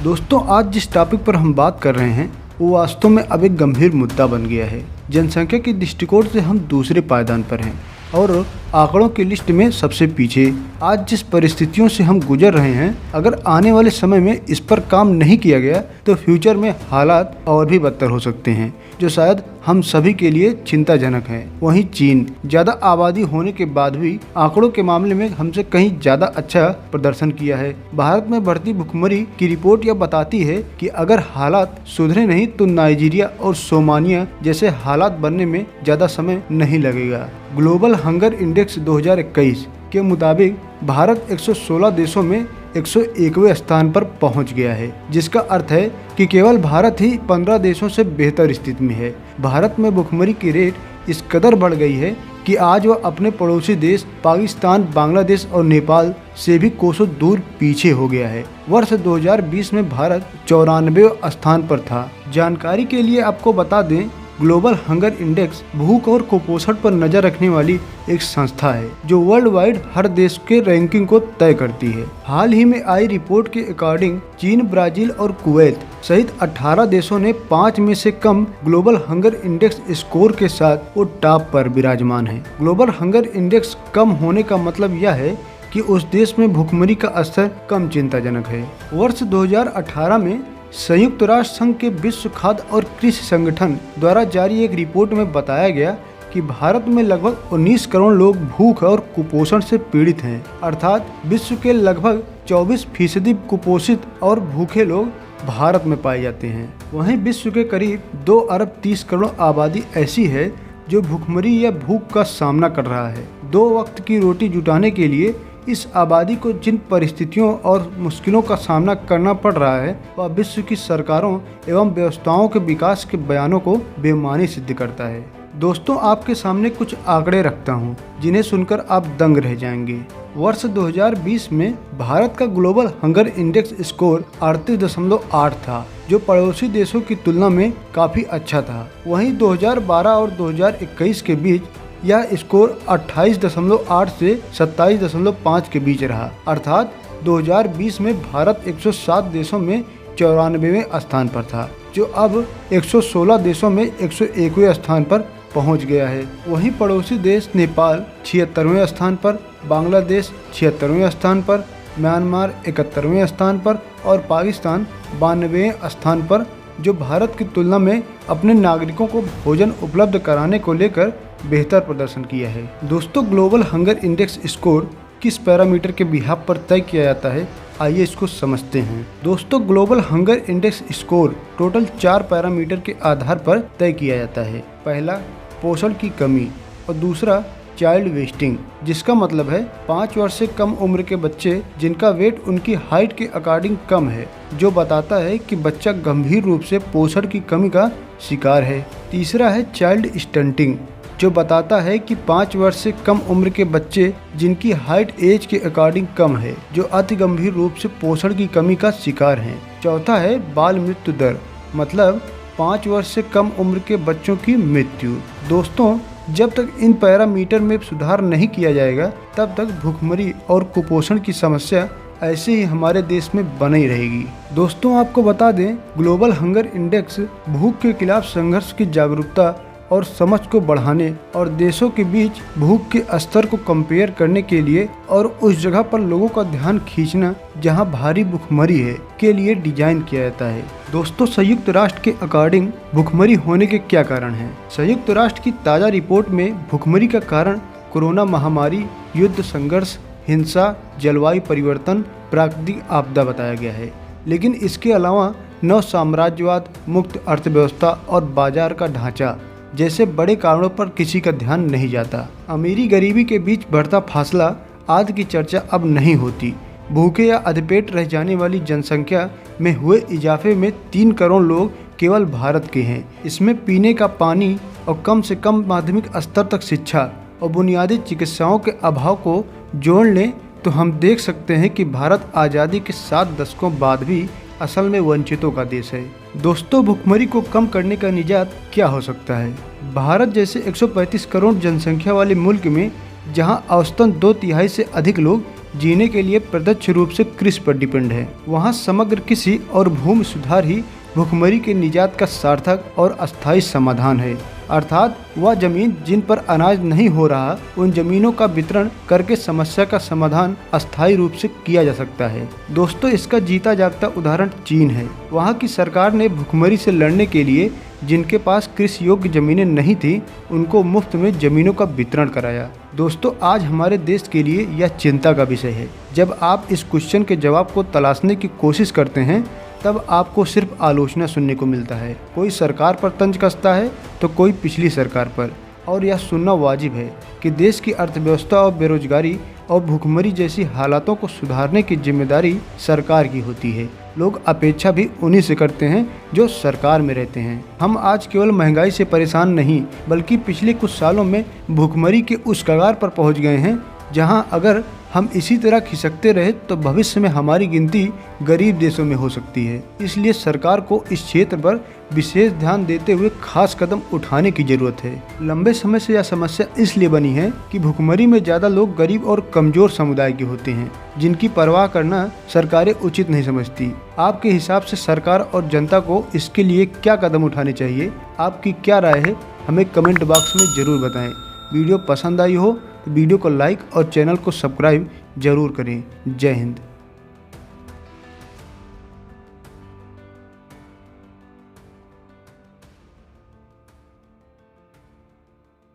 दोस्तों, आज जिस टॉपिक पर हम बात कर रहे हैं वो वास्तव में अब एक गंभीर मुद्दा बन गया है। जनसंख्या के दृष्टिकोण से हम दूसरे पायदान पर हैं और आंकड़ों की लिस्ट में सबसे पीछे। आज जिस परिस्थितियों से हम गुजर रहे हैं, अगर आने वाले समय में इस पर काम नहीं किया गया तो फ्यूचर में हालात और भी बदतर हो सकते हैं, जो शायद हम सभी के लिए चिंताजनक है। वहीं चीन ज़्यादा आबादी होने के बाद भी आंकड़ों के मामले में हमसे कहीं ज़्यादा अच्छा प्रदर्शन किया है। भारत में बढ़ती भुखमरी की रिपोर्ट यह बताती है कि अगर हालात सुधरे नहीं तो नाइजीरिया और सोमालिया जैसे हालात बनने में ज़्यादा समय नहीं लगेगा। ग्लोबल हंगर इंडेक्स 2021 के मुताबिक भारत 116 देशों में 101वें स्थान पर पहुंच गया है, जिसका अर्थ है कि केवल भारत ही 15 देशों से बेहतर स्थिति में है। भारत में भुखमरी की रेट इस कदर बढ़ गई है कि आज वह अपने पड़ोसी देश पाकिस्तान, बांग्लादेश और नेपाल से भी कोसों दूर पीछे हो गया है। वर्ष 2020 में भारत 94वें स्थान पर था। जानकारी के लिए आपको बता दें, ग्लोबल हंगर इंडेक्स भूख और कुपोषण पर नजर रखने वाली एक संस्था है जो वर्ल्ड वाइड हर देश के रैंकिंग को तय करती है। हाल ही में आई रिपोर्ट के अकॉर्डिंग चीन, ब्राजील और कुवैत सहित 18 देशों ने 5 में से कम ग्लोबल हंगर इंडेक्स स्कोर के साथ वो टॉप पर विराजमान है। ग्लोबल हंगर इंडेक्स कम होने का मतलब यह है कि उस देश में भुखमरी का स्तर कम चिंताजनक है। वर्ष 2018 में संयुक्त राष्ट्र संघ के विश्व खाद्य और कृषि संगठन द्वारा जारी एक रिपोर्ट में बताया गया कि भारत में लगभग 19 करोड़ लोग भूख और कुपोषण से पीड़ित हैं, अर्थात विश्व के लगभग 24% कुपोषित और भूखे लोग भारत में पाए जाते हैं। वहीं विश्व के करीब 2 अरब 30 करोड़ आबादी ऐसी है जो भुखमरी या भूख का सामना कर रहा है। 2 वक्त की रोटी जुटाने के लिए इस आबादी को जिन परिस्थितियों और मुश्किलों का सामना करना पड़ रहा है, वह विश्व की सरकारों एवं व्यवस्थाओं के विकास के बयानों को बेमानी सिद्ध करता है। दोस्तों, आपके सामने कुछ आंकड़े रखता हूँ जिन्हें सुनकर आप दंग रह जाएंगे। वर्ष 2020 में भारत का ग्लोबल हंगर इंडेक्स स्कोर 38.8 था, जो पड़ोसी देशों की तुलना में काफ़ी अच्छा था। वहीं 2012 और 2021 के बीच यह स्कोर 28.8 से 27.5 के बीच रहा, अर्थात 2020 में भारत 107 देशों में 94वें स्थान पर था, जो अब 116 देशों में 101वें स्थान पर पहुंच गया है। वहीं पड़ोसी देश नेपाल 76वें स्थान पर, बांग्लादेश 76वें स्थान पर, म्यांमार 71वें स्थान पर और पाकिस्तान 92वें स्थान पर, जो भारत की तुलना में अपने नागरिकों को भोजन उपलब्ध कराने को लेकर बेहतर प्रदर्शन किया है। दोस्तों, ग्लोबल हंगर इंडेक्स स्कोर किस पैरामीटर के बिहाफ पर तय किया जाता है, आइए इसको समझते हैं। दोस्तों, global hunger index score total 4 parameter के आधार पर तय किया जाता है। पहला, पोषण की कमी और दूसरा चाइल्ड वेस्टिंग, जिसका मतलब है 5 वर्ष से कम उम्र के बच्चे जिनका वेट उनकी हाइट के अकॉर्डिंग कम है, जो बताता है कि बच्चा गंभीर रूप से पोषण की कमी का शिकार है। तीसरा है चाइल्ड स्टंटिंग, जो बताता है कि 5 वर्ष से कम उम्र के बच्चे जिनकी हाइट एज के अकॉर्डिंग कम है, जो अति गंभीर रूप से पोषण की कमी का शिकार हैं। चौथा है बाल मृत्यु दर, मतलब 5 वर्ष से कम उम्र के बच्चों की मृत्यु। दोस्तों, जब तक इन पैरामीटर में सुधार नहीं किया जाएगा, तब तक भुखमरी और कुपोषण की समस्या ऐसे ही हमारे देश में बनी रहेगी। दोस्तों, आपको बता दें, ग्लोबल हंगर इंडेक्स भूख के खिलाफ संघर्ष की जागरूकता और समझ को बढ़ाने और देशों के बीच भूख के स्तर को कंपेयर करने के लिए और उस जगह पर लोगों का ध्यान खींचना जहां भारी भुखमरी है के लिए डिजाइन किया जाता है। दोस्तों, संयुक्त राष्ट्र के अकॉर्डिंग भुखमरी होने के क्या कारण हैं? संयुक्त राष्ट्र की ताज़ा रिपोर्ट में भुखमरी का कारण कोरोना महामारी, युद्ध, संघर्ष, हिंसा, जलवायु परिवर्तन, प्राकृतिक आपदा बताया गया है। लेकिन इसके अलावा नव साम्राज्यवाद, मुक्त अर्थव्यवस्था और बाजार का ढांचा जैसे बड़े कारणों पर किसी का ध्यान नहीं जाता। अमीरी गरीबी के बीच बढ़ता फासला आदि की चर्चा अब नहीं होती। भूखे या अधपेट रह जाने वाली जनसंख्या में हुए इजाफे में 3 करोड़ लोग केवल भारत के हैं। इसमें पीने का पानी और कम से कम माध्यमिक स्तर तक शिक्षा और बुनियादी चिकित्साओं के अभाव को जोड़ लें तो हम देख सकते हैं कि भारत आज़ादी के 7 दशकों बाद भी असल में वंचितों का देश है। दोस्तों, भुखमरी को कम करने का निजात क्या हो सकता है? भारत जैसे 135 करोड़ जनसंख्या वाले मुल्क में जहां औसतन 2/3 से अधिक लोग जीने के लिए प्रत्यक्ष रूप से कृषि पर डिपेंड है। वहाँ समग्र कृषि और भूमि सुधार ही भुखमरी के निजात का सार्थक और अस्थायी समाधान है। अर्थात वह जमीन जिन पर अनाज नहीं हो रहा, उन जमीनों का वितरण करके समस्या का समाधान अस्थायी रूप से किया जा सकता है। दोस्तों, इसका जीता जागता उदाहरण चीन है। वहाँ की सरकार ने भुखमरी से लड़ने के लिए जिनके पास कृषि योग्य जमीनें नहीं थी, उनको मुफ्त में जमीनों का वितरण कराया। दोस्तों, आज हमारे देश के लिए यह चिंता का विषय है। जब आप इस क्वेश्चन के जवाब को तलाशने की कोशिश करते हैं, तब आपको सिर्फ आलोचना सुनने को मिलता है। कोई सरकार पर तंज कसता है तो कोई पिछली सरकार पर। और यह सुनना वाजिब है कि देश की अर्थव्यवस्था और बेरोजगारी और भुखमरी जैसी हालातों को सुधारने की जिम्मेदारी सरकार की होती है। लोग अपेक्षा भी उन्हीं से करते हैं जो सरकार में रहते हैं। हम आज केवल महंगाई से परेशान नहीं, बल्कि पिछले कुछ सालों में भुखमरी के उस कगार पर पहुंच गए हैं जहां अगर हम इसी तरह खिसकते रहे तो भविष्य में हमारी गिनती गरीब देशों में हो सकती है। इसलिए सरकार को इस क्षेत्र पर विशेष ध्यान देते हुए खास कदम उठाने की जरूरत है। लंबे समय से यह समस्या इसलिए बनी है कि भुखमरी में ज़्यादा लोग गरीब और कमजोर समुदाय के होते हैं, जिनकी परवाह करना सरकारें उचित नहीं समझती। आपके हिसाब से सरकार और जनता को इसके लिए क्या कदम उठाने चाहिए? आपकी क्या राय है? हमें कमेंट बॉक्स में ज़रूर बताएं। वीडियो पसंद आई हो तो वीडियो को लाइक और चैनल को सब्सक्राइब जरूर करें। जय हिंद।